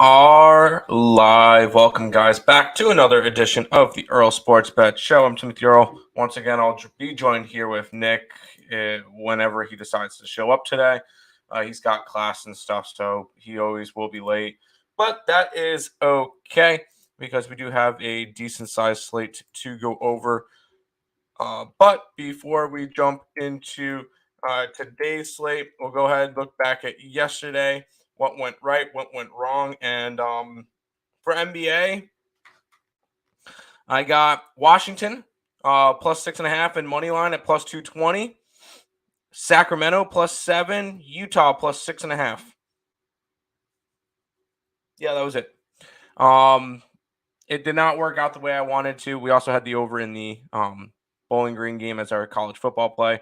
Are live. Welcome, guys, back to another edition of the Earle Sports Bet Show. I'm Timothy Earle. Once again, I'll be joined here with Nick whenever he decides to show up today. He's got class and stuff, so he always will be late. But that is okay because we do have a decent-sized slate to go over. But before we jump into today's slate, we'll go ahead and look back at yesterday, what went right, what went wrong. And for NBA, I got Washington plus 6.5 and money line at plus 220. Sacramento plus 7. Utah plus 6.5. Yeah, that was it. It did not work out the way I wanted to. We also had the over in the Bowling Green game as our college football play.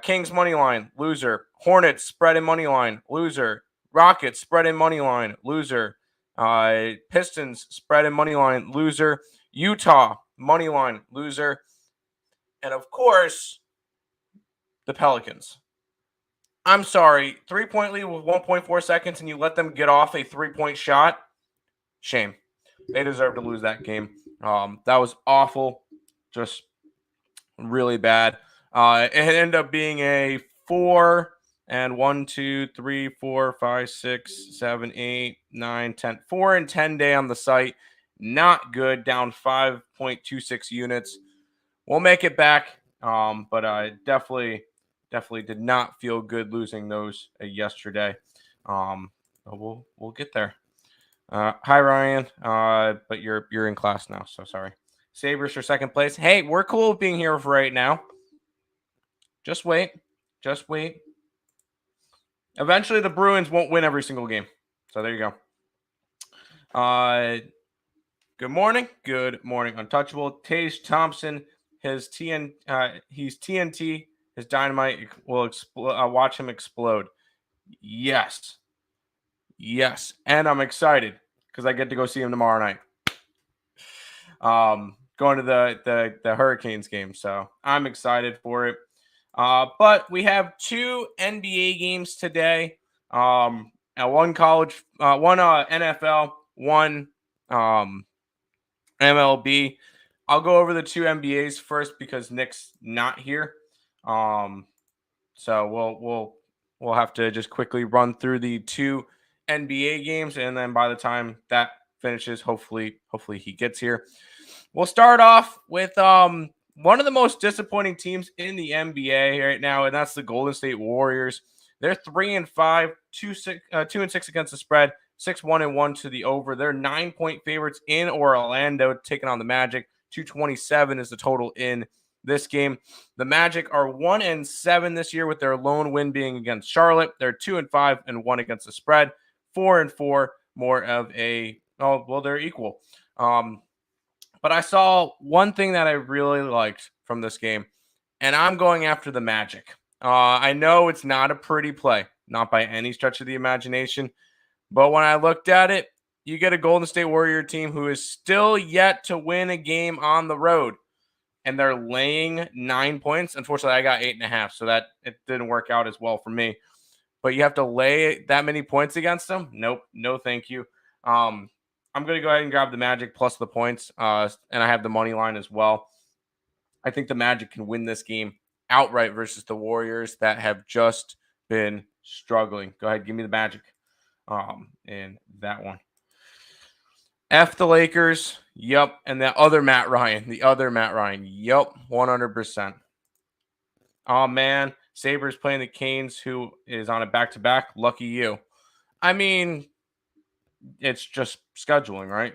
Kings money line, loser. Hornets spread in money line, loser. Rockets spread in money line, loser. Pistons spread in money line, loser. Utah money line, loser. And of course, the Pelicans. I'm sorry, 3-point lead with 1.4 seconds, and you let them get off a 3-point shot. Shame. They deserve to lose that game. That was awful. Just really bad. It ended up being a 4 and 1, 2, 3, 4, 5, 6, 7, 8, 9, 10. 4 and 10 day on the site. Not good. Down 5.26 units. We'll make it back. But I definitely did not feel good losing those yesterday. We'll get there. Hi Ryan. But you're in class now, so sorry. Sabres for second place. Hey, we're cool with being here for right now. Just wait. Eventually, the Bruins won't win every single game. So there you go. Good morning, Untouchable. Tage Thompson, he's TNT. His dynamite will explode. Watch him explode. Yes, and I'm excited because I get to go see him tomorrow night. Going to the Hurricanes game, so I'm excited for it. But we have two NBA games today. And one college, one NFL, one MLB. I'll go over the two NBAs first because Nick's not here. So we'll have to just quickly run through the two NBA games, and then by the time that finishes, hopefully he gets here. We'll start off with one of the most disappointing teams in the NBA right now, and that's the Golden State Warriors. They're 3-5, 2-6 against the spread, 6-1-1 to the over. They're 9-point favorites in Orlando, taking on the Magic. 227 is the total in this game. The Magic are 1-7 this year, with their lone win being against Charlotte. They're 2-5 and 1 against the spread. 4-4, more of a they're equal. But I saw one thing that I really liked from this game, and I'm going after the Magic. I know it's not a pretty play, not by any stretch of the imagination, but when I looked at it, you get a Golden State Warrior team who is still yet to win a game on the road, and they're laying 9 points. Unfortunately, I got 8.5, so that it didn't work out as well for me. But you have to lay that many points against them? Nope, no thank you. I'm going to go ahead and grab the Magic plus the points, and I have the money line as well. I think the Magic can win this game outright versus the Warriors that have just been struggling. Go ahead, give me the Magic in that one. F the Lakers. Yep. And the other Matt Ryan. Yep. 100%. Oh, man. Sabres playing the Canes, who is on a back-to-back. Lucky you. I mean, it's just scheduling, right?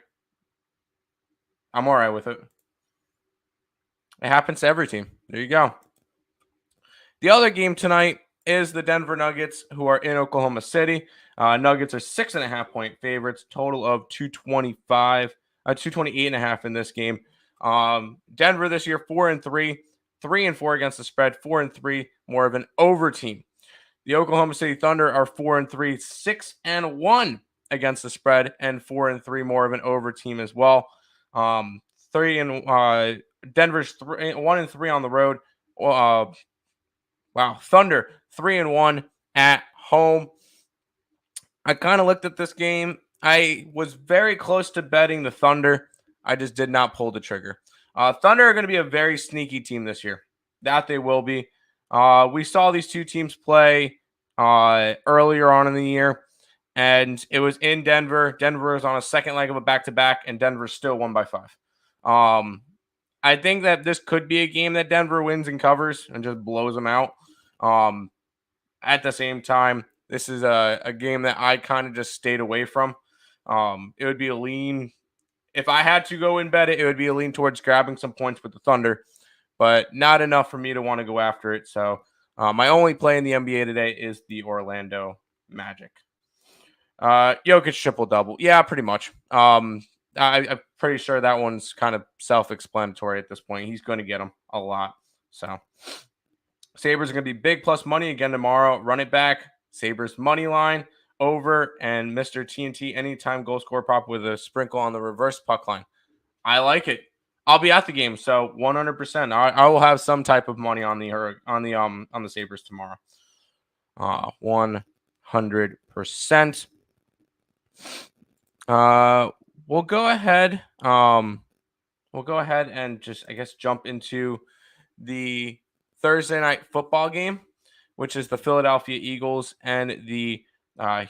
I'm all right with it. It happens to every team. There you go. The other game tonight is the Denver Nuggets, who are in Oklahoma City. Nuggets are 6.5-point favorites, total of 228.5 in this game. Denver this year 4-3, 3-4 against the spread, 4-3, more of an over team. The Oklahoma City Thunder are 4-3, 6-1 against the spread, and 4-3, more of an over team as well. Denver's 1-3 on the road. Thunder 3-1 at home. I kind of looked at this game. I was very close to betting the Thunder. I just did not pull the trigger. Thunder are going to be a very sneaky team this year. That they will be. We saw these two teams play earlier on in the year, and it was in Denver. Denver was on a second leg of a back-to-back, and Denver still won by 5. I think that this could be a game that Denver wins and covers and just blows them out. At the same time, this is a game that I kind of just stayed away from. It would be a lean. If I had to go and bet it, it would be a lean towards grabbing some points with the Thunder, but not enough for me to want to go after it. So my only play in the NBA today is the Orlando Magic. Jokic triple double. Yeah, pretty much. I'm pretty sure that one's kind of self-explanatory at this point. He's going to get them a lot. So Sabres are going to be big plus money again tomorrow. Run it back. Sabres money line over, and Mr. TNT anytime goal score prop with a sprinkle on the reverse puck line. I like it. I'll be at the game, so 100%. I will have some type of money on the Sabres tomorrow. 100%. We'll go ahead. We'll go ahead and just, I guess, jump into the Thursday night football game, which is the Philadelphia Eagles and the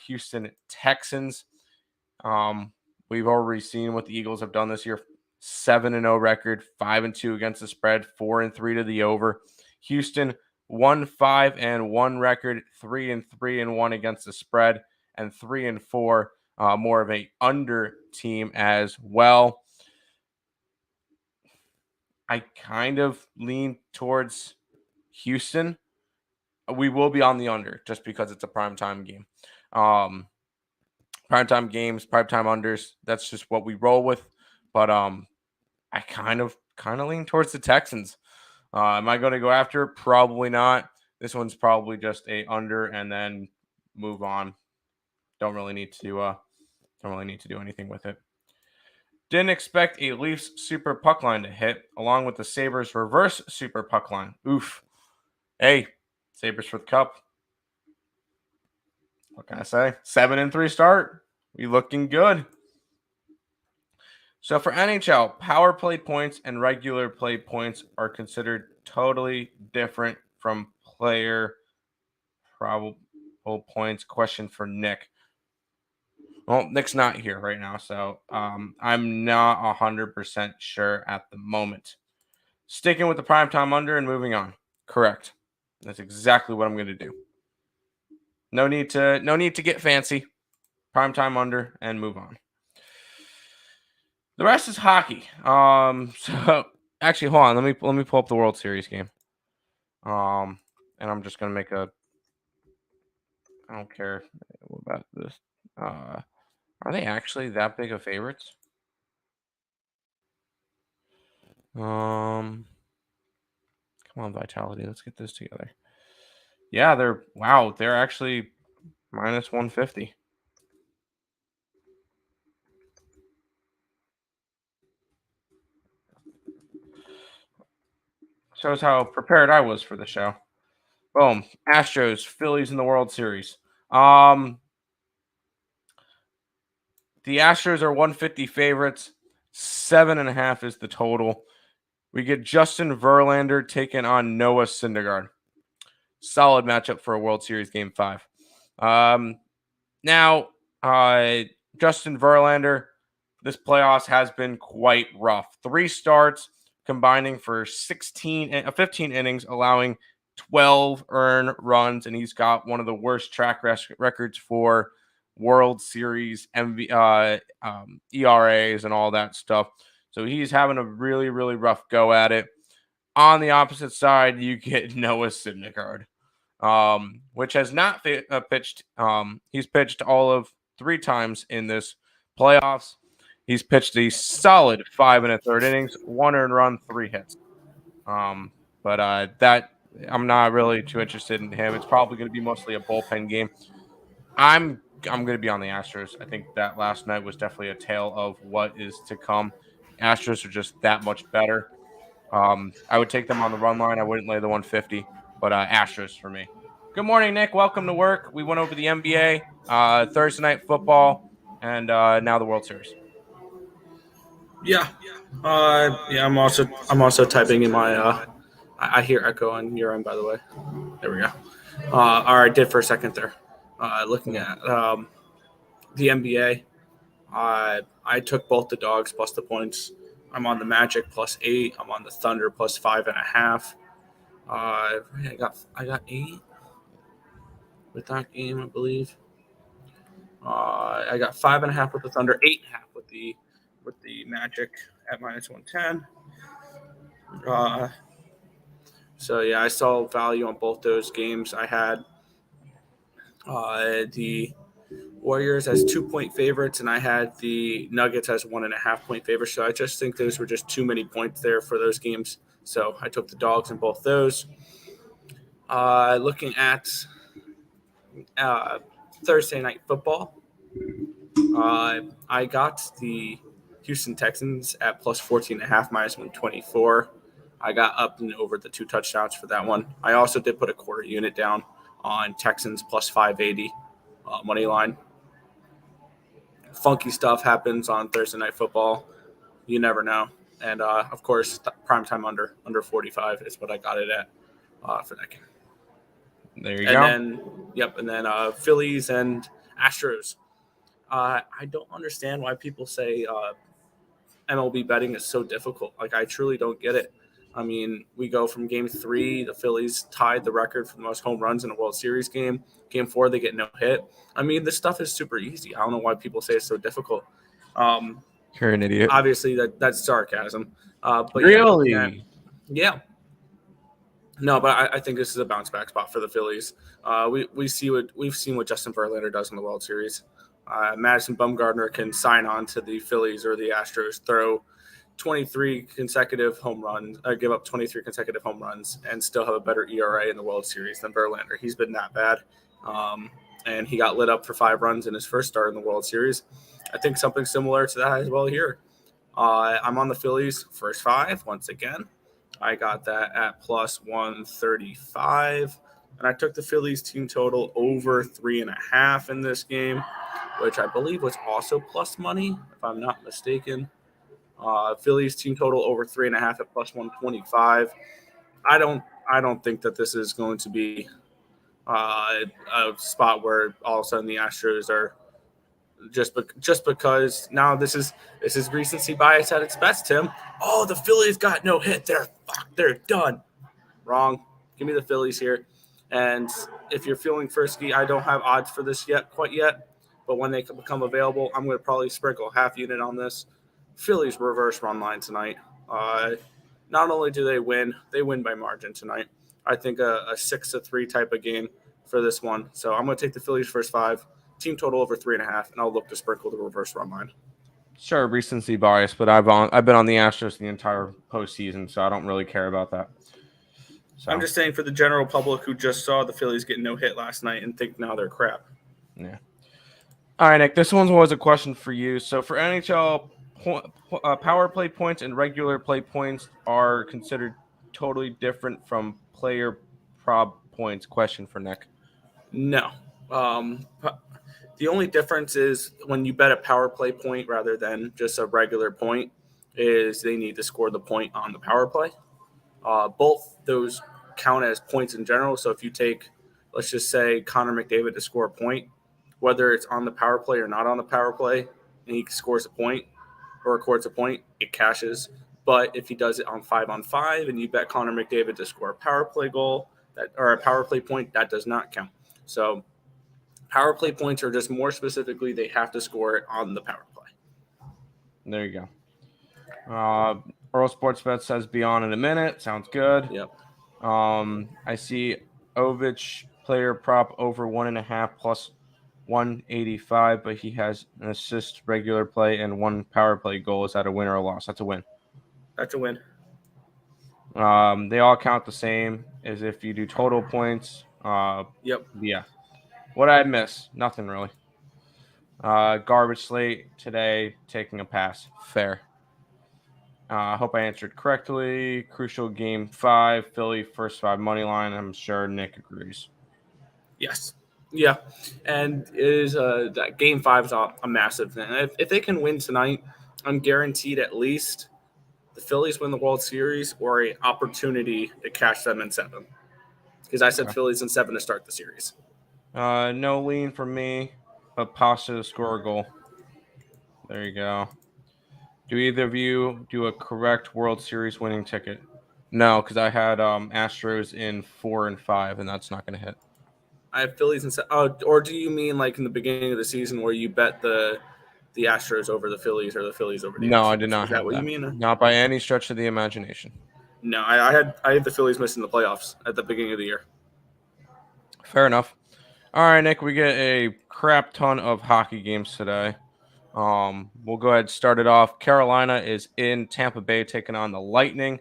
Houston Texans. We've already seen what the Eagles have done this year. 7-0 record, 5-2 against the spread, 4-3 to the over. Houston 1-5-1 record, 3-3-1 against the spread, and 3-4 more of a under team as well. I kind of lean towards Houston. We will be on the under just because it's a primetime game. Primetime games, primetime unders. That's just what we roll with. But I kind of lean towards the Texans. Am I going to go after it? Probably not. This one's probably just a under and then move on. Don't really need to do anything with it. Didn't expect a Leafs super puck line to hit, along with the Sabres reverse super puck line. Oof. Hey, Sabres for the cup. What can I say? 7-3 start. We looking good. So for NHL, power play points and regular play points are considered totally different from player probable points. Question for Nick. Well, Nick's not here right now, so I'm not 100% sure at the moment. Sticking with the primetime under and moving on. Correct. That's exactly what I'm going to do. No need to get fancy. Primetime under and move on. The rest is hockey. So actually, hold on. Let me pull up the World Series game. And I'm just gonna make a. I don't care about this. Are they actually that big of favorites? Come on, Vitality. Let's get this together. Yeah, they're actually minus 150. Shows how prepared I was for the show. Boom. Astros, Phillies in the World Series. The Astros are 150 favorites. 7.5 is the total. We get Justin Verlander taking on Noah Syndergaard. Solid matchup for a World Series Game 5. Now, Justin Verlander, this playoffs has been quite rough. 3 starts combining for 15 innings, allowing 12 earned runs, and he's got one of the worst track records for World Series ERAs and all that stuff. So he's having a really, really rough go at it. On the opposite side, you get Noah Syndergaard, which has not pitched. He's pitched all of 3 times in this playoffs. He's pitched a solid 5 1/3 innings, 1 earned run, 3 hits. But that I'm not really too interested in him. It's probably going to be mostly a bullpen game. I'm going to be on the Astros. I think that last night was definitely a tale of what is to come. Astros are just that much better. I would take them on the run line. I wouldn't lay the 150, but Astros for me. Good morning, Nick. Welcome to work. We went over the NBA, Thursday night football, and now the World Series. Yeah, yeah. I'm also typing in my. I hear echo on your end, by the way. There we go. All right, did for a second there. Looking Yeah. at the NBA, I took both the dogs plus the points. I'm on the Magic +8. I'm on the Thunder +5.5. I got 8 with that game, I believe. I got 5.5 with the Thunder, 8.5 with the Magic at -110. Uh, So yeah, I saw value on both those games. I had the Warriors as 2-point favorites, and I had the Nuggets as 1.5-point favorites. So I just think those were just too many points there for those games. So I took the dogs in both those. Looking at uh, Thursday night football, I got the Houston Texans at +14.5 -124. I got up and over the 2 touchdowns for that one. I also did put a quarter unit down on Texans +580 money line. Funky stuff happens on Thursday night football. You never know. And of course, primetime under 45 is what I got it at for that game. There you And go. then, yep, and then Phillies and Astros. I don't understand why people say MLB betting is so difficult. Like, I truly don't get it. I mean, we go from game 3, the Phillies tied the record for the most home runs in a World Series game. Game 4, they get no hit. I mean, this stuff is super easy. I don't know why people say it's so difficult. Um, You're an idiot. Obviously, that's sarcasm. But yeah, looking at Really? yeah, no, but I think this is a bounce back spot for the Phillies. We've seen what Justin Verlander does in the World Series. Madison Bumgarner can sign on to the Phillies or the Astros, throw 23 consecutive home runs, give up 23 consecutive home runs, and still have a better ERA in the World Series than Verlander. He's been that bad, and he got lit up for 5 runs in his first start in the World Series. I think something similar to that as well here. I'm on the Phillies first 5 once again. I got that at +135. And I took the Phillies team total over 3.5 in this game, which I believe was also plus money, if I'm not mistaken. Phillies team total over 3.5 at +125. I don't I don't think that this is going to be a spot where all of a sudden the Astros are just because now this is recency bias at its best, Tim. Oh, the Phillies got no hit. They're done. Wrong. Give me the Phillies here. And if you're feeling frisky, I don't have odds for this quite yet. But when they become available, I'm going to probably sprinkle a half unit on this. Phillies reverse run line tonight. Uh, Not only do they win by margin tonight. I think a 6-3 type of game for this one. So I'm going to take the Phillies first 5, team total over 3.5, and I'll look to sprinkle the reverse run line. Sure, recency bias, but I've been on the Astros the entire postseason, so I don't really care about that. I'm So just saying for the general public who just saw the Phillies get no hit last night and think now they're crap. yeah. All right, Nick. This one was a question for you. So for NHL, power play points and regular play points are considered totally different from player prop points. Question for Nick. No. The only difference is when you bet a power play point rather than just a regular point, is they need to score the point on the power play. Both those count as points in general. So if you take, let's just say, Connor McDavid to score a point, whether it's on the power play or not on the power play, and he scores a point or records a point, it cashes. But if he does it on 5-on-5 and you bet Connor McDavid to score a power play goal or a power play point, that does not count. So power play points are just more specifically they have to score it on the power play. There you go. Earl Sportsbet says be on in a minute. Sounds good. Yep. I see Ovich player prop over 1.5 plus 185, but he has an assist regular play and 1 power play goal. Is that a win or a loss? That's a win. That's a win. They all count the same as if you do total points. Yep. Yeah. What did I miss? Nothing really. Garbage slate today, taking a pass. Fair. I hope I answered correctly. Crucial game 5, Philly first 5 money line. I'm sure Nick agrees. Yes. Yeah. And it is that game 5 is a massive thing. If they can win tonight, I'm guaranteed at least the Phillies win the World Series or a opportunity to catch them in 7. Because I said Okay. Phillies in 7 to start the series. No lean from me, but Pasta to score a goal. There you go. Do either of you do a correct World Series winning ticket? No, because I had Astros in 4 and 5, and that's not going to hit. I have Phillies in 7. Oh, or do you mean like in the beginning of the season where you bet the Astros over the Phillies or the Phillies over the No, I did Astros? not Is that have what you that. mean? Not by any stretch of the imagination. No, I had the Phillies missing the playoffs at the beginning of the year. Fair enough. All right, Nick, we get a crap ton of hockey games today. We'll go ahead and start it off. Carolina is in Tampa Bay taking on the Lightning.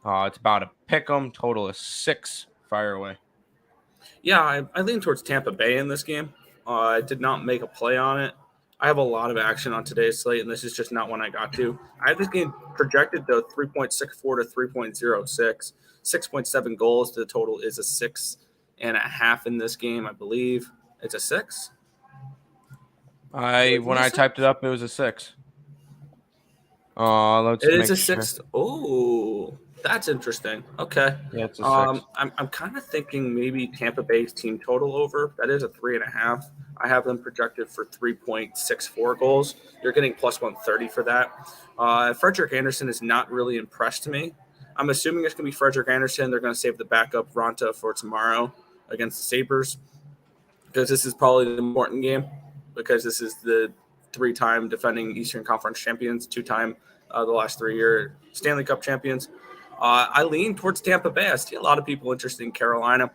It's about a pick 'em. Total is 6. Fire away. Yeah, I lean towards Tampa Bay in this game. I did not make a play on it. I have a lot of action on today's slate, and this is just not one I got to. I have this game projected to 3.64 to 3.06, 6.7 goals. The total is a 6.5 in this game, I believe. It's a 6. When I typed it up, it was a 6. Let's It is make a sure. 6. Oh, that's interesting. Okay. Yeah, it's a 6. I'm kind of thinking maybe Tampa Bay's team total over. That is a 3.5. I have them projected for 3.64 goals. You're getting plus 130 for that. Frederick Anderson is not really impressed me. I'm assuming it's going to be Frederick Anderson. They're going to save the backup Ronta for tomorrow against the Sabres because this is probably the important game because this is the 3-time defending Eastern Conference champions, 2-time the last 3-year Stanley Cup champions. I lean towards Tampa Bay. I see a lot of people interested in Carolina.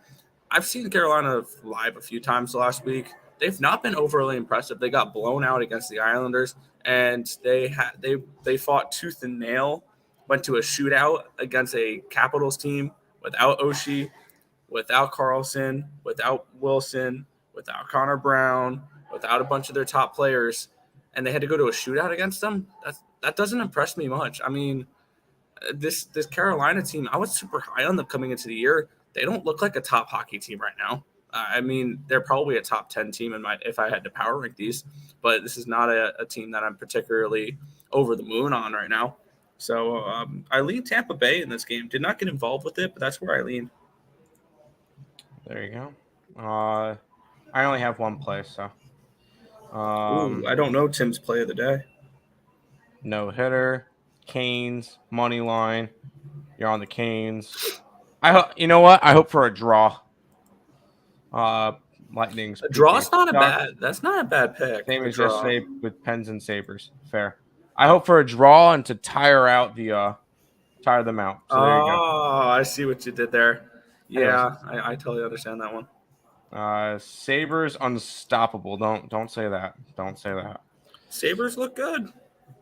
I've seen Carolina live a few times last week. They've not been overly impressive. They got blown out against the Islanders, and they fought tooth and nail, went to a shootout against a Capitals team without Oshie, without Carlson, without Wilson, without Connor Brown, without a bunch of their top players, and they had to go to a shootout against them. That doesn't impress me much. I mean, this Carolina team, I was super high on them coming into the year. They don't look like a top hockey team right now. I mean, they're probably a top 10 team if I had to power rank these, but this is not a team that I'm particularly over the moon on right now. So I lean Tampa Bay in this game. Did not get involved with it, but that's where I lean. There you go. I only have one play, so Ooh, I don't know Tim's play of the day. no hitter, Canes, money line. You're on the Canes. You know what? I hope for a draw. Lightning's A pooping draw's not a duck. bad. That's not a bad pick. Same A as draw. yesterday with Pens and Sabres. Fair. I hope for a draw and to tire them out. So there you go. Oh, I see what you did there. Anyways, Yeah, I totally understand that one. Sabres unstoppable. Don't say that. Don't say that. Sabres look good.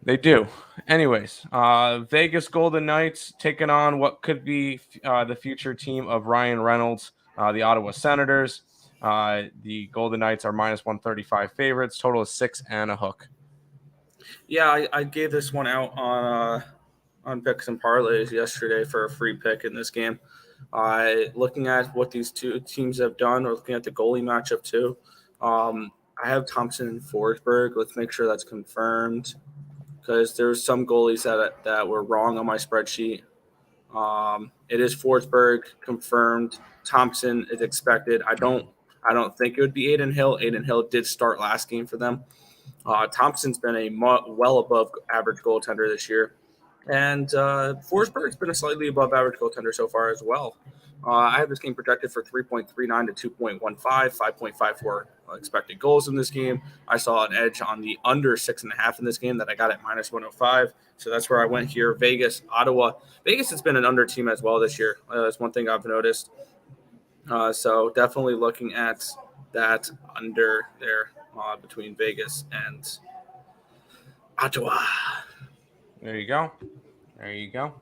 They do. Anyways, Vegas Golden Knights taking on what could be the future team of Ryan Reynolds, the Ottawa Senators. The Golden Knights are minus 135 favorites. Total is 6 and a hook. Yeah, I gave this one out on picks and parlays yesterday for a free pick in this game. Looking at what these two teams have done, or looking at the goalie matchup too. I have Thompson and Forsberg. Let's make sure that's confirmed because there's some goalies that were wrong on my spreadsheet. It is Forsberg confirmed. Thompson is expected. I don't think it would be Aiden Hill. Aiden Hill did start last game for them. Thompson's been a well above average goaltender this year. And Forsberg's been a slightly above average goaltender so far as well. I have this game projected for 3.39 to 2.15, 5.54 expected goals in this game. I saw an edge on the under 6.5 in this game that I got at minus 105. So that's where I went here. Vegas, Ottawa. Vegas has been an under team as well this year. That's one thing I've noticed. So definitely looking at that under there between Vegas and Ottawa. There you go. There you go.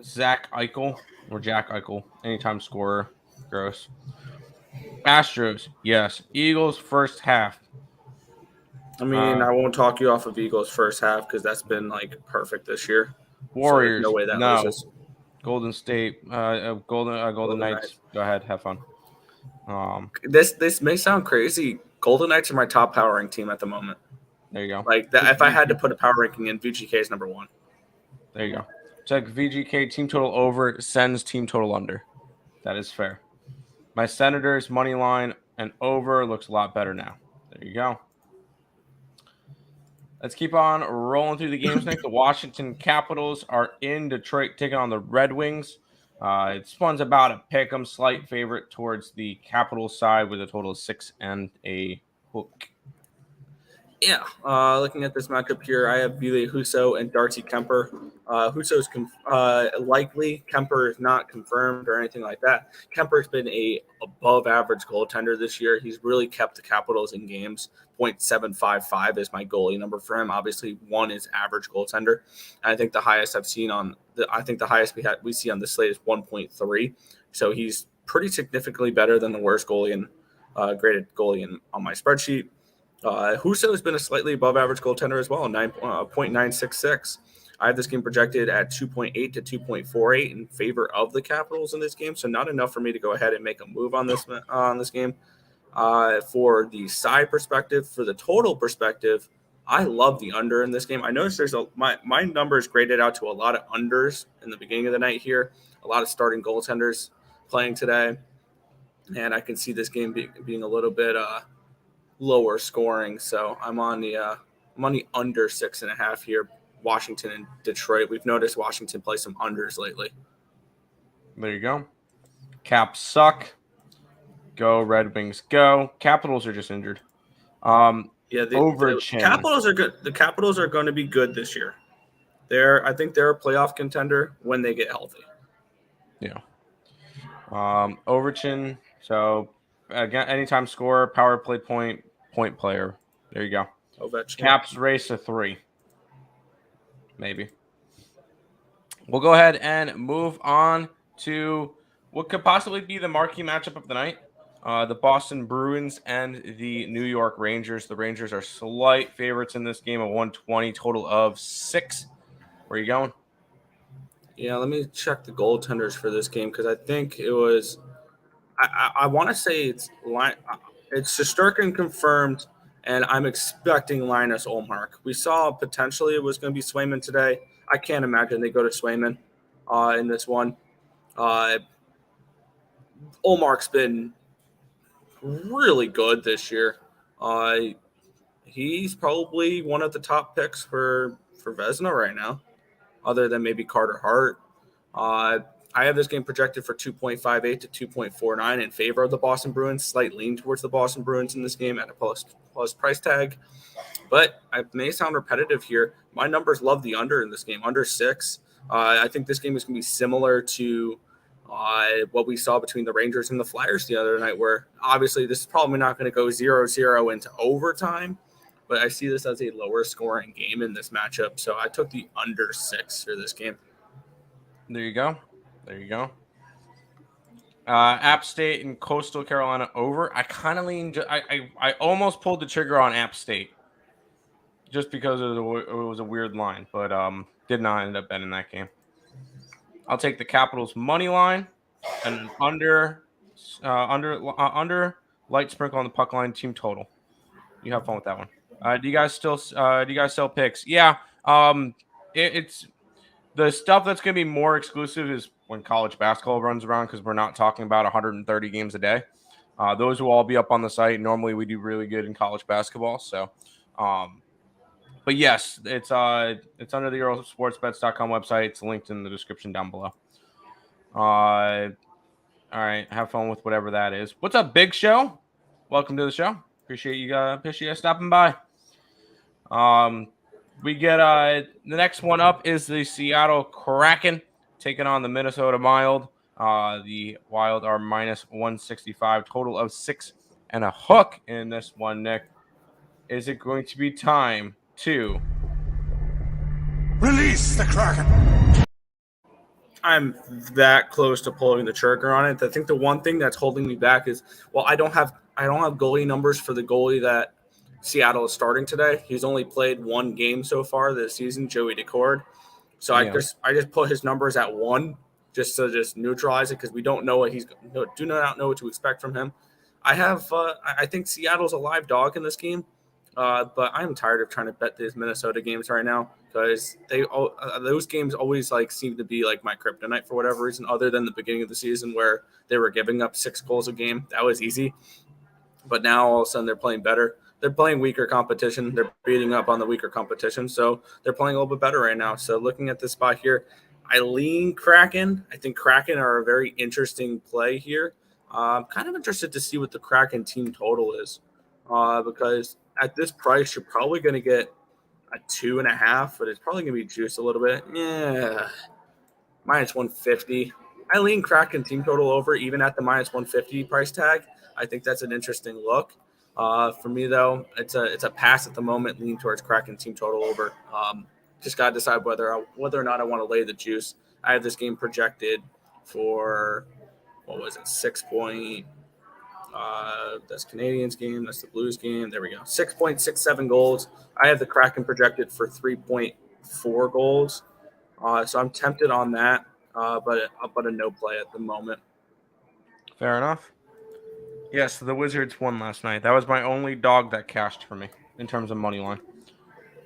Zach Eichel or Jack Eichel, anytime scorer. Gross. Astros, yes. Eagles first half. I mean, I won't talk you off of Eagles first half because that's been like perfect this year. Warriors, So there's no way that no. loses. Golden State, Golden Knights. Knights. Go ahead, have fun. This may sound crazy. Golden Knights are my top power rank team at the moment. There you go. Like that, if I had to put a power ranking in, VGK is number 1. There you go. Check VGK team total over, Sens team total under. That is fair. My Senators money line and over looks a lot better now. There you go. Let's keep on rolling through the games next. The Washington Capitals are in Detroit taking on the Red Wings. This one's about a pick 'em, slight favorite towards the Capitals side with a total of 6 and a hook. Yeah, looking at this matchup here, I have Ville Husso and Darcy Kemper. Husso's likely. Kemper is not confirmed or anything like that. Kemper's been a above-average goaltender this year. He's really kept the Capitals in games. .755 is my goalie number for him. Obviously, 1 is average goaltender. And I think the highest I've seen the highest we see on the slate is 1.3. So he's pretty significantly better than the worst goalie and graded goalie on my spreadsheet. Husso has been a slightly above average goaltender as well, 0.966. I have this game projected at 2.8 to 2.48 in favor of the Capitals in this game, so not enough for me to go ahead and make a move on this game. For the side perspective, for the total perspective, I love the under in this game. I noticed my numbers graded out to a lot of unders in the beginning of the night here, a lot of starting goaltenders playing today, and I can see this game being a little bit lower scoring. So I'm on the under 6.5 here. Washington and Detroit. We've noticed Washington play some unders lately. There you go. Caps suck. Go Red Wings. Go. Capitals are just injured. The Capitals are good. The Capitals are going to be good this year. I think they're a playoff contender when they get healthy. Yeah. Overchin. So again, anytime scorer, power play point player. There you go. Ovechkin. Caps race to 3. Maybe. We'll go ahead and move on to what could possibly be the marquee matchup of the night. The Boston Bruins and the New York Rangers. The Rangers are slight favorites in this game of 120, total of 6. Where are you going? Yeah, let me check the goaltenders for this game because I think it was I want to say it's Shesterkin confirmed, and I'm expecting Linus Ullmark. We saw potentially it was going to be Swayman today. I can't imagine they go to Swayman in this one. Ullmark's been really good this year. He's probably one of the top picks for Vezina right now, other than maybe Carter Hart. I have this game projected for 2.58 to 2.49 in favor of the Boston Bruins. Slight lean towards the Boston Bruins in this game at a plus price tag. But I may sound repetitive here. My numbers love the under in this game, under 6. I think this game is going to be similar to what we saw between the Rangers and the Flyers the other night, where obviously this is probably not going to go 0-0 into overtime. But I see this as a lower scoring game in this matchup. So I took the under 6 for this game. There you go. App State and Coastal Carolina over. I kind of leaned. I almost pulled the trigger on App State just because it was a weird line, but did not end up betting that game. I'll take the Capitals money line and under light sprinkle on the puck line team total. You have fun with that one. Do you guys sell picks? Yeah. It's the stuff that's going to be more exclusive is when college basketball runs around, because we're not talking about 130 games a day. Those will all be up on the site. Normally we do really good in college basketball. So, but yes, it's under the EarleSportsBets.com website. It's linked in the description down below. All right. Have fun with whatever that is. What's up, Big Show? Welcome to the show. Appreciate you guys stopping by. We get the next one up is the Seattle Kraken taking on the Minnesota Wild. The Wild are minus 165, total of 6 and a hook in this one, Nick. Is it going to be time to release the Kraken? I'm that close to pulling the trigger on it. I think the one thing that's holding me back is, I don't have goalie numbers for the goalie that Seattle is starting today. He's only played 1 game so far this season, Joey Decord. So I just put his numbers at 1. just to neutralize it because we don't know do not know what to expect from him. I think Seattle's a live dog in this game, but I'm tired of trying to bet these Minnesota games right now because those games always like seem to be like my kryptonite for whatever reason, other than the beginning of the season where they were giving up 6 goals a game. That was easy, but now all of a sudden they're playing better. They're playing weaker competition. They're beating up on the weaker competition, so they're playing a little bit better right now. So looking at this spot here, I lean Kraken. I think Kraken are a very interesting play here. I'm kind of interested to see what the Kraken team total is because at this price, you're probably going to get a 2.5, but it's probably going to be juiced a little bit. Yeah, -150. I lean Kraken team total over even at the -150 price tag. I think that's an interesting look. For me, though, it's a pass at the moment. Lean towards Kraken team total over. Just got to decide whether or not I want to lay the juice. I have this game projected for, what was it, 6 point. That's Canadians game. That's the Blues game. There we go. 6.67 goals. I have the Kraken projected for 3.4 goals. So I'm tempted on that, but a no play at the moment. Fair enough. Yes, the Wizards won last night. That was my only dog that cashed for me in terms of money line.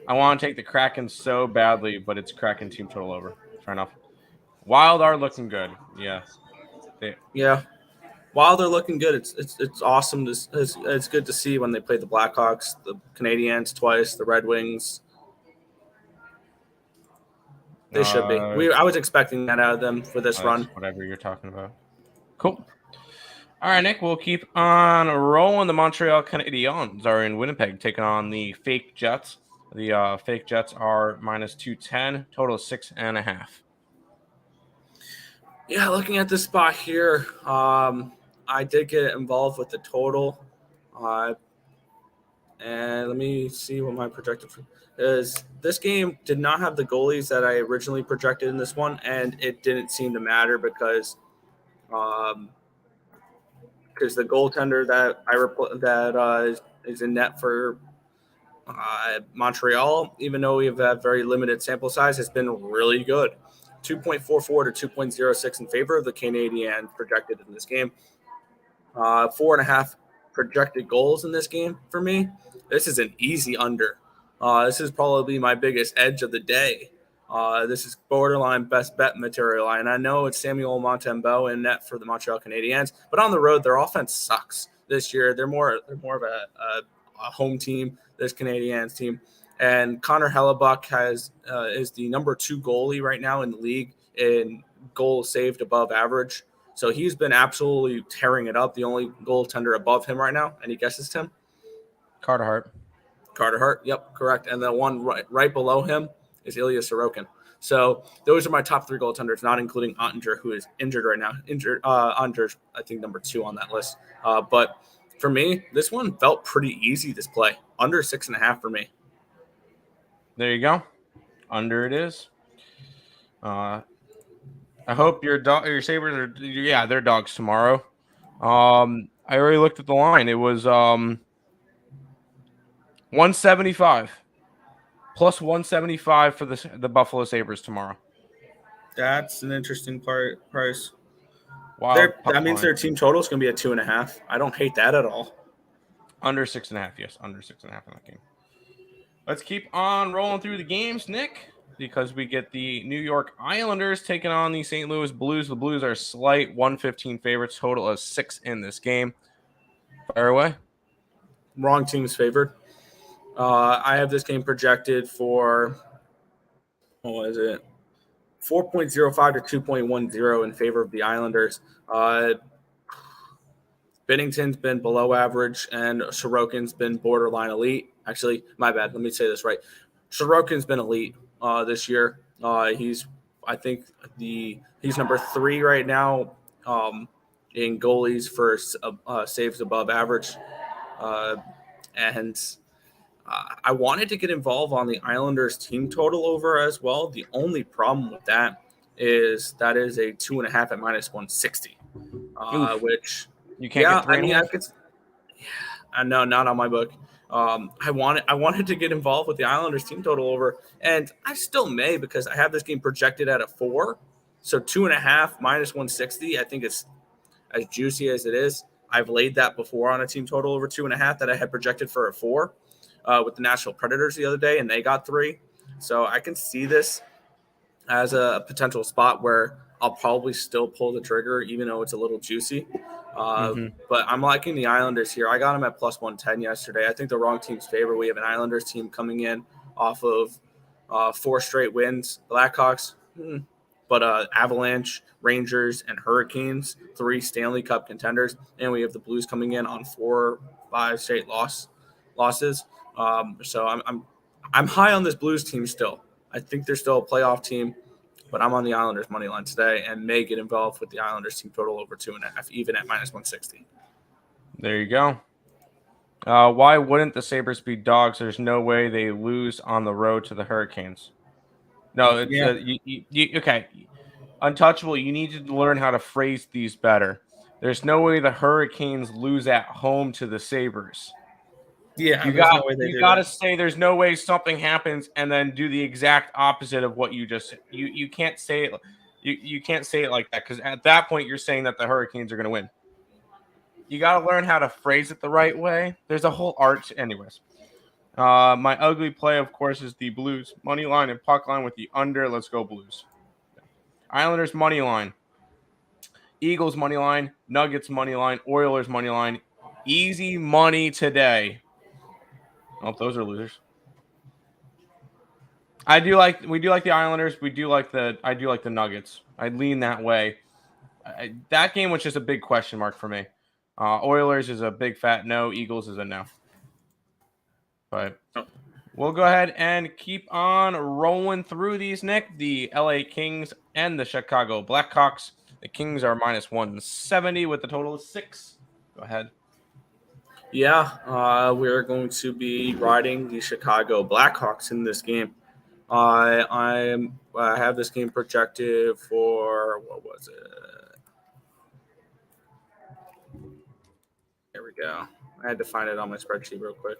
I want to take the Kraken so badly, but it's Kraken team total over. Fair enough. Wild are looking good. Yeah. Yeah. While they're looking good, it's awesome. It's good to see when they play the Blackhawks, the Canadiens twice, the Red Wings. They should be. I was expecting that out of them for this run. Whatever you're talking about. Cool. All right, Nick, we'll keep on rolling. The Montreal Canadiens are in Winnipeg taking on the fake Jets. The fake Jets are -210, total of 6.5. Yeah, looking at this spot here, I did get involved with the total. And let me see what my projected is. This game did not have the goalies that I originally projected in this one, and it didn't seem to matter because the goaltender that is in net for Montreal, even though we've had very limited sample size, has been really good. 2.44 to 2.06 in favor of the Canadiens projected in this game. 4.5 projected goals in this game for me. This is an easy under. This is probably my biggest edge of the day. This is borderline best bet material. And I know it's Samuel Montembeault in net for the Montreal Canadiens, but on the road, their offense sucks this year. They're more of a home team, this Canadiens team. And Connor Hellebuck is the number 2 goalie right now in the league in goals saved above average. So he's been absolutely tearing it up. The only goaltender above him right now. Any guesses, Tim? Carter Hart. Yep, correct. And the one right below him is Ilya Sorokin. So those are my top 3 goaltenders, not including Ottinger, who is injured right now. Ottinger's, I think, number 2 on that list. But for me, this one felt pretty easy, this play. Under 6.5 for me. There you go. Under it is. I hope your Sabres are they're dogs tomorrow. I already looked at the line. It was 175 plus 175 for the Buffalo Sabres tomorrow. That's an interesting price. Wow. That means their team total is going to be at 2.5. I don't hate that at all. Under 6.5, yes. Under 6.5 in that game. Let's keep on rolling through the games, Nick, because we get the New York Islanders taking on the St. Louis Blues. The Blues are slight 115 favorites, total of 6 in this game. Fire away. Wrong team's favored. I have this game projected for, what is it? 4.05 to 2.10 in favor of the Islanders. Binnington's been below average, and Sorokin's been borderline elite. Actually, my bad. Let me say this right. Sorokin's been elite this year. He's number 3 right now in goalies for saves above average. And I wanted to get involved on the Islanders team total over as well. The only problem with that is a 2.5 at -160, which you can't get 3. No, not on my book. I wanted to get involved with the Islanders team total over, and I still may because I have this game projected at a 4. So 2.5 minus 160. I think it's as juicy as it is. I've laid that before on a team total over 2.5 that I had projected for a 4 with the Nashville Predators the other day, and they got 3. So I can see this as a potential spot where I'll probably still pull the trigger, even though it's a little juicy. But I'm liking the Islanders here. I got them at plus 110 yesterday. I think the wrong team's favor. We have an Islanders team coming in off of 4 straight wins. Blackhawks, but Avalanche, Rangers, and Hurricanes, 3 Stanley Cup contenders, and we have the Blues coming in on 4-5 straight losses. So I'm high on this Blues team still. I think they're still a playoff team, but I'm on the Islanders money line today and may get involved with the Islanders team total over 2.5, even at minus 160. There you go. Why wouldn't the Sabres be dogs? There's no way they lose on the road to the Hurricanes. No, it's okay. Untouchable, you need to learn how to phrase these better. There's no way the Hurricanes lose at home to the Sabres. Yeah, you got to say there's no way something happens and then do the exact opposite of what you just said. You can't say it. You can't say it like that, because at that point you're saying that the Hurricanes are going to win. You got to learn how to phrase it the right way. There's a whole art, anyways. My ugly play, of course, is the Blues money line and puck line with the under. Let's go Blues. Islanders money line, Eagles money line, Nuggets money line, Oilers money line. Easy money today. Oh, those are losers. We do like the Islanders. I do like the Nuggets. I lean that way. That game was just a big question mark for me. Oilers is a big fat no. Eagles is a no. But we'll go ahead and keep on rolling through these, Nick. The LA Kings and the Chicago Blackhawks. The Kings are minus 170 with the total of 6. Go ahead. Yeah, we're going to be riding the Chicago Blackhawks in this game. I have this game projected for, what was it? There we go. I had to find it on my spreadsheet real quick.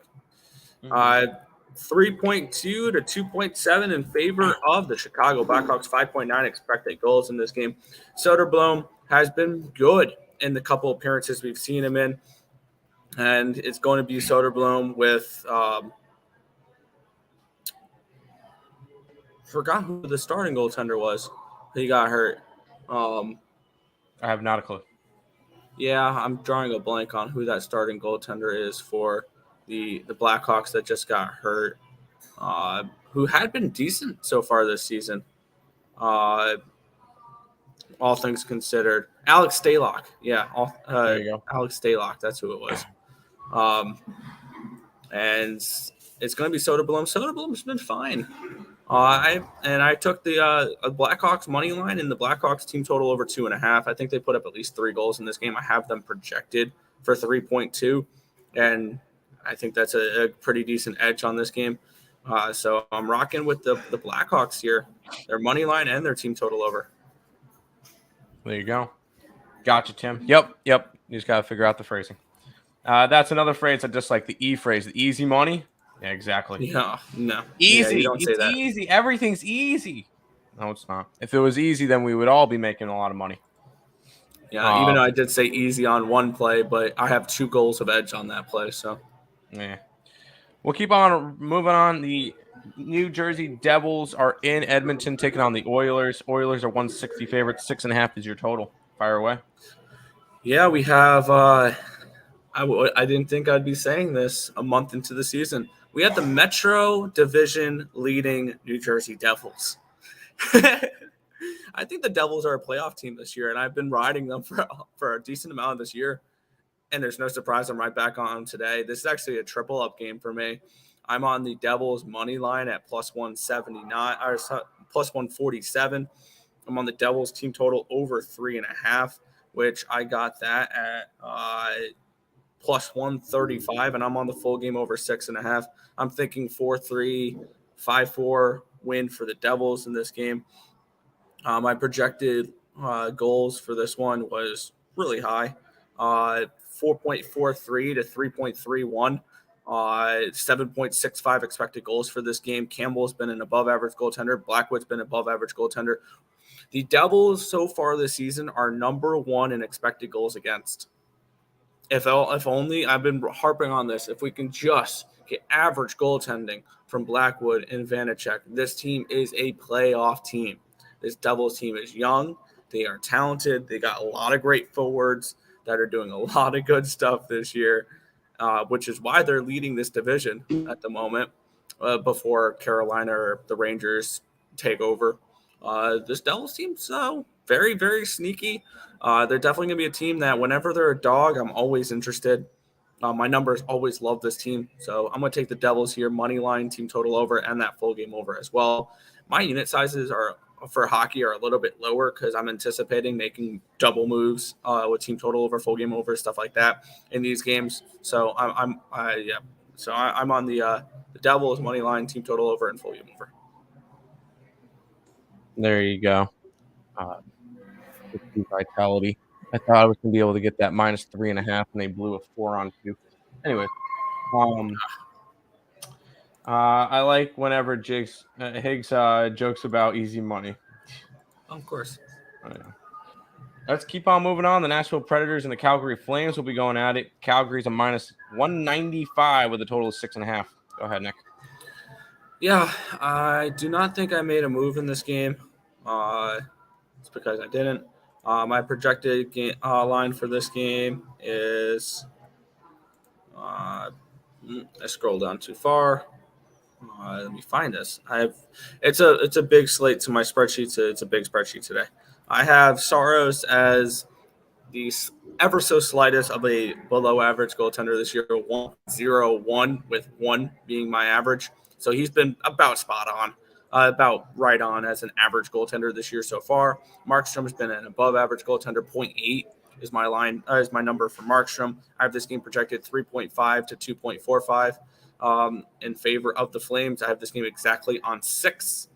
3.2 to 2.7 in favor of the Chicago Blackhawks. 5.9 expected goals in this game. Soderblom has been good in the couple appearances we've seen him in, and it's going to be Soderblom with forgot who the starting goaltender was. He got hurt. I have not a clue. Yeah, I'm drawing a blank on who that starting goaltender is for the Blackhawks that just got hurt, who had been decent so far this season. All things considered. Alex Stalock. Yeah, there you go. Alex Stalock. That's who it was. And it's going to be Soderblom. Soderblom's been fine. I took the Blackhawks money line and the Blackhawks team total over 2.5. I think they put up at least 3 goals in this game. I have them projected for 3.2, and I think that's a pretty decent edge on this game. So I'm rocking with the Blackhawks here, their money line and their team total over. There you go. Gotcha, Tim. Yep. You just got to figure out the phrasing. That's another phrase I just like, the E phrase, the easy money. Yeah, exactly. Yeah, no. Easy. Yeah, you don't say that. Easy. Everything's easy. No, it's not. If it was easy, then we would all be making a lot of money. Yeah, even though I did say easy on one play, but I have 2 goals of edge on that play. So, yeah. We'll keep on moving on. The New Jersey Devils are in Edmonton taking on the Oilers. Oilers are 160 favorites. 6.5 is your total. Fire away. Yeah, we have I didn't think I'd be saying this a month into the season. We have the Metro Division leading New Jersey Devils. I think the Devils are a playoff team this year, and I've been riding them for a decent amount of this year. And there's no surprise, I'm right back on them today. This is actually a triple up game for me. I'm on the Devils money line at plus 179 or plus 147. I'm on the Devils team total over 3.5, which I got that at plus 135, and I'm on the full game over 6.5. I'm thinking 4-3, 5-4 win for the Devils in this game. My projected goals for this one was really high, 4.43 to 3.31. 7.65 expected goals for this game. Campbell's been an above-average goaltender. Blackwood's been above-average goaltender. The Devils so far this season are number 1 in expected goals against. If only, I've been harping on this, if we can just get average goaltending from Blackwood and Vanacek, this team is a playoff team. This Devils team is young. They are talented. They got a lot of great forwards that are doing a lot of good stuff this year, which is why they're leading this division at the moment before Carolina or the Rangers take over. This Devils team's very, very sneaky. They're definitely going to be a team that whenever they're a dog, I'm always interested. My numbers always love this team. So I'm going to take the Devils here, money line, team total over, and that full game over as well. My unit sizes are for hockey are a little bit lower because I'm anticipating making double moves with team total over, full game over, stuff like that in these games. So I'm on the Devils money line, team total over, and full game over. There you go. Vitality. I thought I was going to be able to get that -3.5, and they blew a 4-on-2. Anyway, I like whenever Higgs jokes about easy money. Of course. Oh, yeah. Let's keep on moving on. The Nashville Predators and the Calgary Flames will be going at it. Calgary's a -195 with a total of 6.5. Go ahead, Nick. Yeah, I do not think I made a move in this game. It's because I didn't. My projected line for this game is I scroll down too far. Let me find this. It's a big slate to my spreadsheet. It's a big spreadsheet today. I have Saros as the ever so slightest of a below average goaltender this year, 1-0-1, with 1 being my average. So he's been about spot on, about right on as an average goaltender this year so far. Markstrom has been an above average goaltender, 0.8 is my line, is my number for Markstrom. I have this game projected 3.5 to 2.45 in favor of the Flames. I have this game exactly on 6.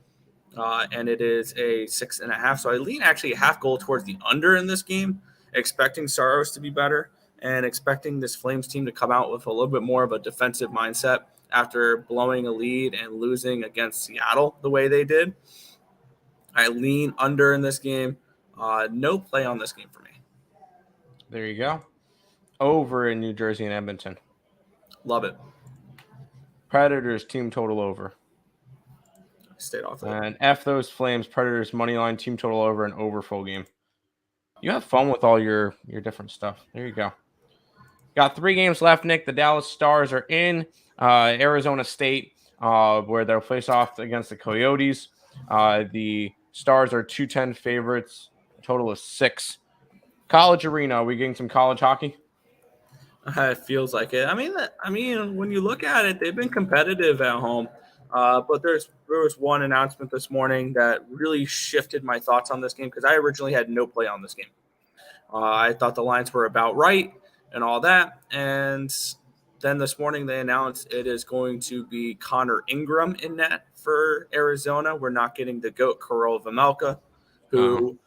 And it is a 6.5. So I lean actually a half goal towards the under in this game, expecting Saros to be better and expecting this Flames team to come out with a little bit more of a defensive mindset after blowing a lead and losing against Seattle the way they did. I lean under in this game. No play on this game for me. There you go. Over in New Jersey and Edmonton. Love it. Predators team total over. Stayed off of it. And F those Flames. Predators money line, team total over, and over full game. You have fun with all your different stuff. There you go. Got 3 games left, Nick. The Dallas Stars are in Arizona State, where they'll face off against the Coyotes. The Stars are 210 favorites. A total of 6. College arena. Are we getting some college hockey? It feels like it. I mean, when you look at it, they've been competitive at home. But there was one announcement this morning that really shifted my thoughts on this game because I originally had no play on this game. I thought the lines were about right and all that. And then this morning they announced it is going to be Connor Ingram in net for Arizona. We're not getting the GOAT Karol Vejmelka, who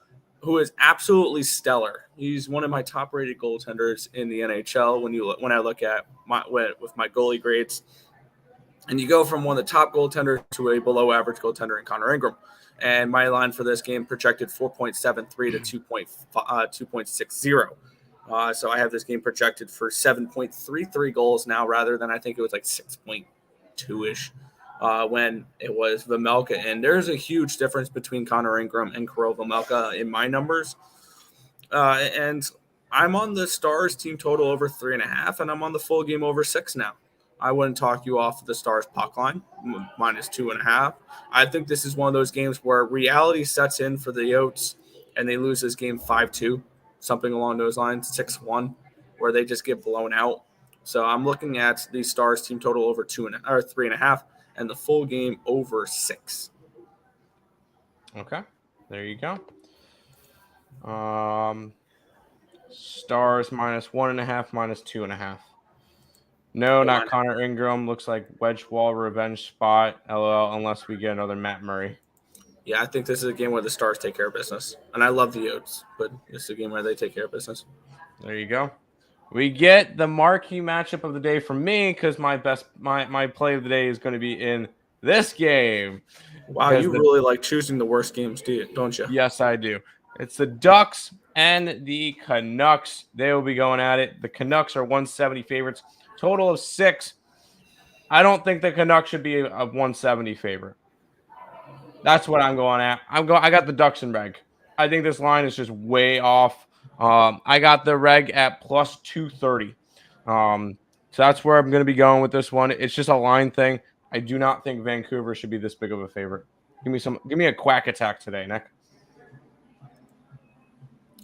is absolutely stellar. He's one of my top-rated goaltenders in the NHL when I look at my goalie grades. And you go from one of the top goaltenders to a below-average goaltender in Connor Ingram. And my line for this game projected 4.73 to 2.60. So I have this game projected for 7.33 goals now rather than I think it was like 6.2-ish when it was Vejmelka. And there's a huge difference between Connor Ingram and Karol Vejmelka in my numbers. And I'm on the Stars team total over 3.5, and I'm on the full game over 6 now. I wouldn't talk you off of the Stars puck line, -2.5. I think this is one of those games where reality sets in for the Yotes, and they lose this game 5-2, something along those lines, 6-1, where they just get blown out. So I'm looking at the Stars team total over 3.5, and the full game over 6. Okay, there you go. Stars -1.5, -2.5. No, not Connor Ingram. Looks like wedge wall revenge spot. LOL. Unless we get another Matt Murray. Yeah, I think this is a game where the Stars take care of business, and I love the Yotes, but this is a game where they take care of business. There you go. We get the marquee matchup of the day from me because my play of the day is going to be in this game. Wow, you really like choosing the worst games, don't you? Yes, I do. It's the Ducks and the Canucks. They will be going at it. The Canucks are 170 favorites, total of 6. I don't think the Canucks should be a 170 favorite. That's what I'm going at. I got the Ducks and reg. I think this line is just way off. I got the reg at plus 230. So that's where I'm going to be going with this one. It's just a line thing. I do not think Vancouver should be this big of a favorite. Give me a quack attack today, Nick.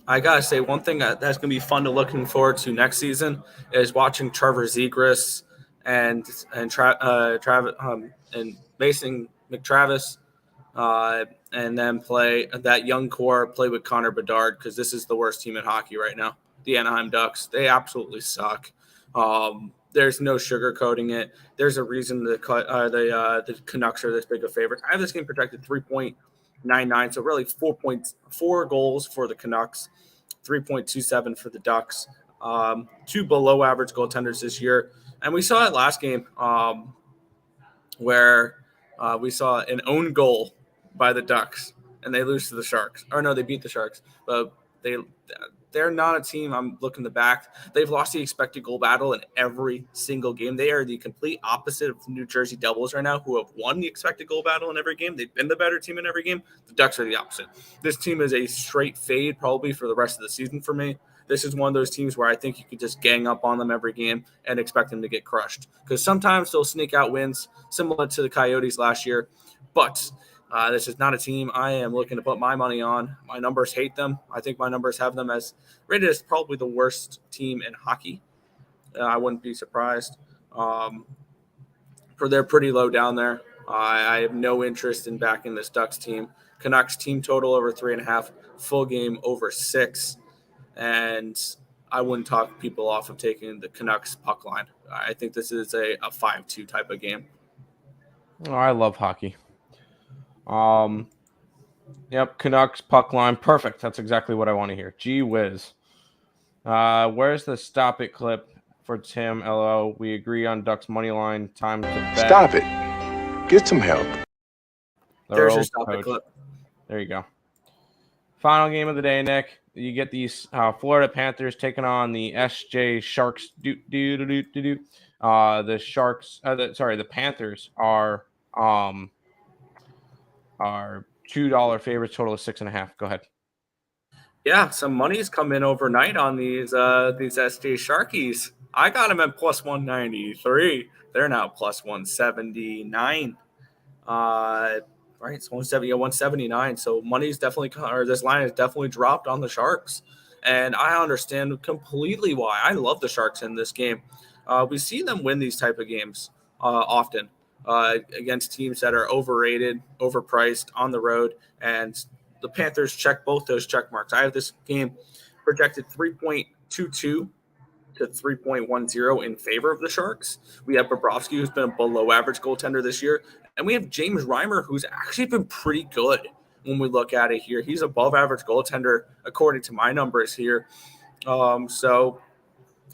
I gotta say, one thing that's gonna be fun to looking forward to next season is watching Trevor Zegras and and Mason McTravis, and then play that young core play with Connor Bedard, because this is the worst team in hockey right now. The Anaheim Ducks, they absolutely suck. There's no sugarcoating it. There's a reason the Canucks are this big a favorite. I have this game projected 3.99, so really 4.4 goals for the Canucks, 3.27 for the Ducks. Two below average goaltenders this year, and we saw it last game where we saw an own goal by the Ducks, and they lose to the Sharks. Or no, they beat the Sharks, but they're not a team I'm looking to back. They've lost the expected goal battle in every single game. They are the complete opposite of New Jersey Devils right now, who have won the expected goal battle in every game. They've been the better team in every game. The Ducks are the opposite. This team is a straight fade probably for the rest of the season for me. This is one of those teams where I think you could just gang up on them every game and expect them to get crushed, because sometimes they'll sneak out wins similar to the Coyotes last year. But this is not a team I am looking to put my money on. My numbers hate them. I think my numbers have them as rated as probably the worst team in hockey. I wouldn't be surprised. For they're pretty low down there. I have no interest in backing this Ducks team. Canucks team total over 3.5, full game over 6. And I wouldn't talk people off of taking the Canucks puck line. I think this is a 5-2 type of game. Oh, I love hockey. Yep, Canucks puck line, perfect. That's exactly what I want to hear. Gee whiz. Where's the stop it clip for Tim? LO. We agree on Ducks money line. Time to bet. Stop it. Get some help. There's your stop it clip. There you go. Final game of the day, Nick. You get these Florida Panthers taking on the SJ Sharks. The Sharks. The Panthers are $2 favorites, total of 6.5. Go ahead. Yeah, some money's come in overnight on these SJ Sharkies. I got them at plus 193. They're now plus 179. Right, it's 179. So money's definitely, or this line is definitely dropped on the Sharks, and I understand completely why. I love the Sharks in this game. We see them win these type of games often against teams that are overrated, overpriced on the road, and the Panthers check both those check marks. I have this game projected 3.22 to 3.10 in favor of the Sharks. We have Bobrovsky, who's been a below average goaltender this year, and we have James Reimer, who's actually been pretty good when we look at it here. He's above average goaltender according to my numbers here. So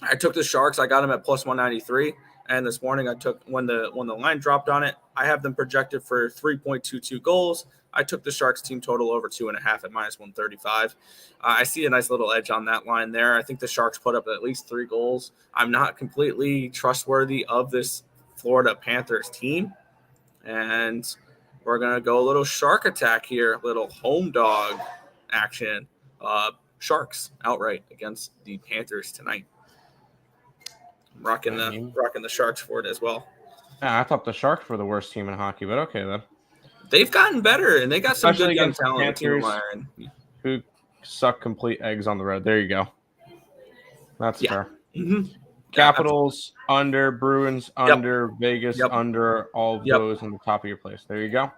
I took the Sharks. I got them at plus 193. And this morning I took when the line dropped on it, I have them projected for 3.22 goals. I took the Sharks team total over 2.5 at minus 135. I see a nice little edge on that line there. I think the Sharks put up at least 3 goals. I'm not completely trustworthy of this Florida Panthers team. And we're going to go a little shark attack here, a little home dog action. Sharks outright against the Panthers tonight. Rocking the Sharks for it as well. Yeah, I thought the Sharks were the worst team in hockey, but okay then. They've gotten better, and they got some good young talent. Panthers, who suck complete eggs on the road. There you go. That's fair. Mm-hmm. Capitals under, Bruins under, Vegas under, all of those on the top of your place. There you go.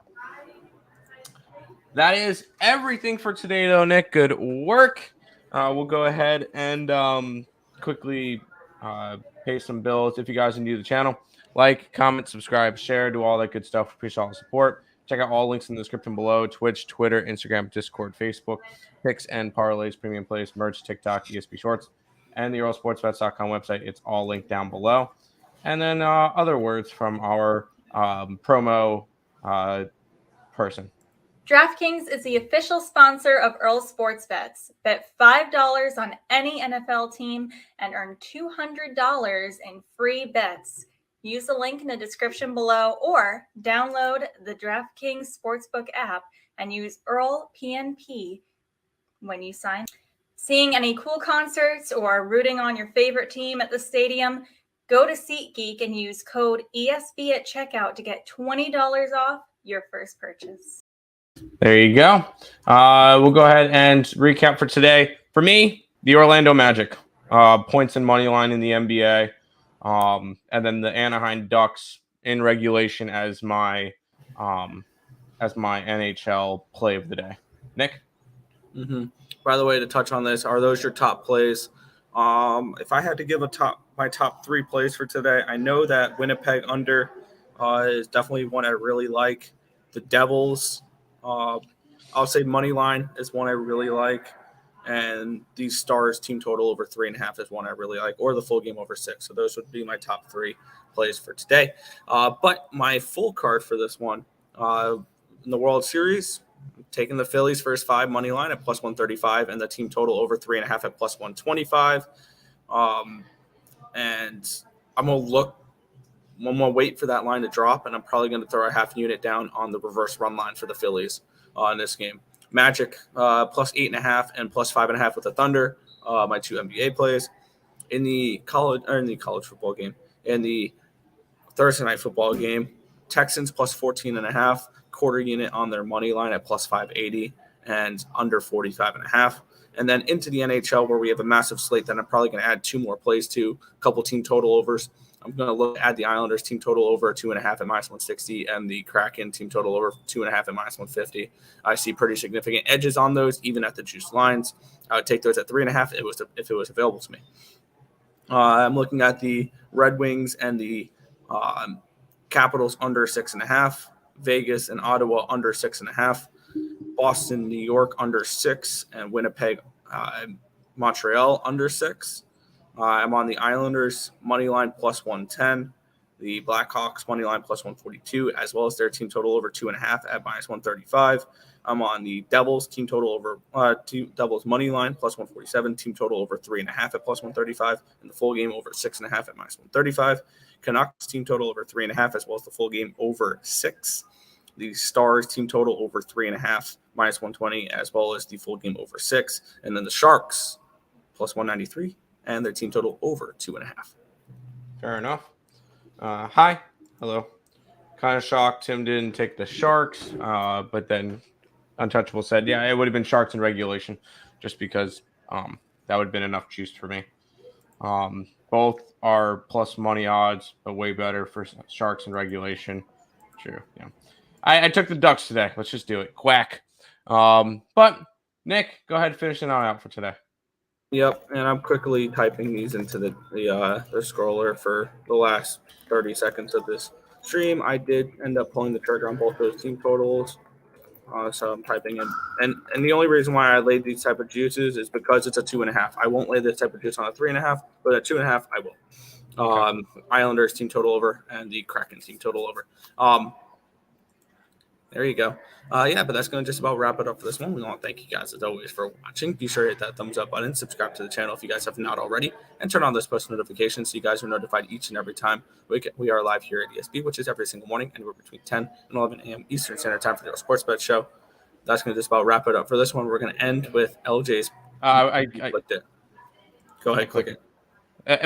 That is everything for today, though, Nick. Good work. We'll go ahead and quickly pay some bills. If you guys are new to the channel, like, comment, subscribe, share, do all that good stuff. Appreciate all the support. Check out all links in the description below: Twitch, Twitter, Instagram, Discord, Facebook, picks and parlays, premium plays, merch, TikTok, ESP Shorts, and the EarleSportsBets.com website. It's all linked down below. And then other words from our promo person. DraftKings is the official sponsor of Earle Sports Bets. Bet $5 on any NFL team and earn $200 in free bets. Use the link in the description below or download the DraftKings Sportsbook app and use Earle PNP when you sign. Seeing any cool concerts or rooting on your favorite team at the stadium? Go to SeatGeek and use code ESB at checkout to get $20 off your first purchase. There you go. We'll go ahead and recap for today. For me, the Orlando Magic, points and money line in the NBA, and then the Anaheim Ducks in regulation as my NHL play of the day. Nick? Mm-hmm. By the way, to touch on this, are those your top plays? If I had to give my top 3 plays for today, I know that Winnipeg under is definitely one I really like. The Devils, I'll say money line is one I really like, and the Stars team total over 3.5 is one I really like, or the full game over 6. So those would be my top 3 plays for today. But my full card for this one in the World Series, I'm taking the Phillies first 5 money line at plus 135, and the team total over 3.5 at plus 125. And I'm gonna wait for that line to drop, and I'm probably gonna throw a half unit down on the reverse run line for the Phillies in this game. Magic plus 8.5 and plus 5.5 with the Thunder. My 2 NBA plays in the college football game. In the Thursday night football game, Texans plus 14.5, quarter unit on their money line at plus 580 and under 45.5. And then into the NHL, where we have a massive slate that I'm probably going to add 2 more plays to, a couple team total overs. I'm going to look at the Islanders team total over 2.5 at minus 160 and the Kraken team total over 2.5 at minus 150. I see pretty significant edges on those, even at the juice lines. I would take those at 3.5 if it was available to me. I'm looking at the Red Wings and the Capitals under 6.5, Vegas and Ottawa under 6.5, Boston, New York under 6, and Winnipeg, Montreal under 6. I'm on the Islanders money line plus 110, the Blackhawks money line plus 142, as well as their team total over 2.5 at minus 135. I'm on the Devils team total over Devils money line plus 147, team total over 3.5 at plus 135, and the full game over 6.5 at minus 135. Canucks team total over 3.5, as well as the full game over 6. The Stars team total over 3.5 minus 120, as well as the full game over 6. And then the Sharks plus 193 and their team total over 2.5. Fair enough. Hi. Hello. Kind of shocked Tim didn't take the Sharks, but then Untouchable said, yeah, it would have been Sharks in regulation just because that would have been enough juice for me. Both are plus money odds, but way better for Sharks in regulation. True. Yeah. I took the Ducks today. Let's just do it. Quack. But Nick, go ahead and finish it out for today. Yep, and I'm quickly typing these into the scroller for the last 30 seconds of this stream. I did end up pulling the trigger on both those team totals. So I'm typing in. And the only reason why I laid these type of juices is because it's a 2.5. I won't lay this type of juice on a 3.5, but at 2.5, I will. Okay. Islanders team total over and the Kraken team total over. There you go. But that's going to just about wrap it up for this one. We want to thank you guys, as always, for watching. Be sure to hit that thumbs up button, subscribe to the channel if you guys have not already, and turn on those post notifications so you guys are notified each and every time we are live here at ESB, which is every single morning, anywhere between 10 and 11 a.m. Eastern Standard Time for the Sports Bet Show. That's going to just about wrap it up for this one. We're going to end with LJ's. I clicked it. Go ahead, click it.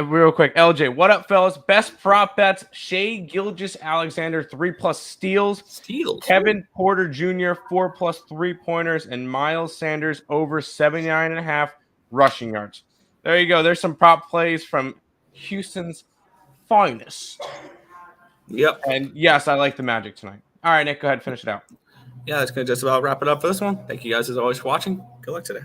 Real quick, LJ, what up, fellas? Best prop bets: Shea Gilgeous-Alexander 3+ steals, Kevin Porter Jr. 4+ 3-pointers, and Miles Sanders over 79.5 rushing yards. There you go. There's some prop plays from Houston's finest. Yep. And yes, I like the Magic tonight. All right, Nick, go ahead, finish it out. Yeah, that's going to just about wrap it up for this one. Thank you guys as always for watching. Good luck today.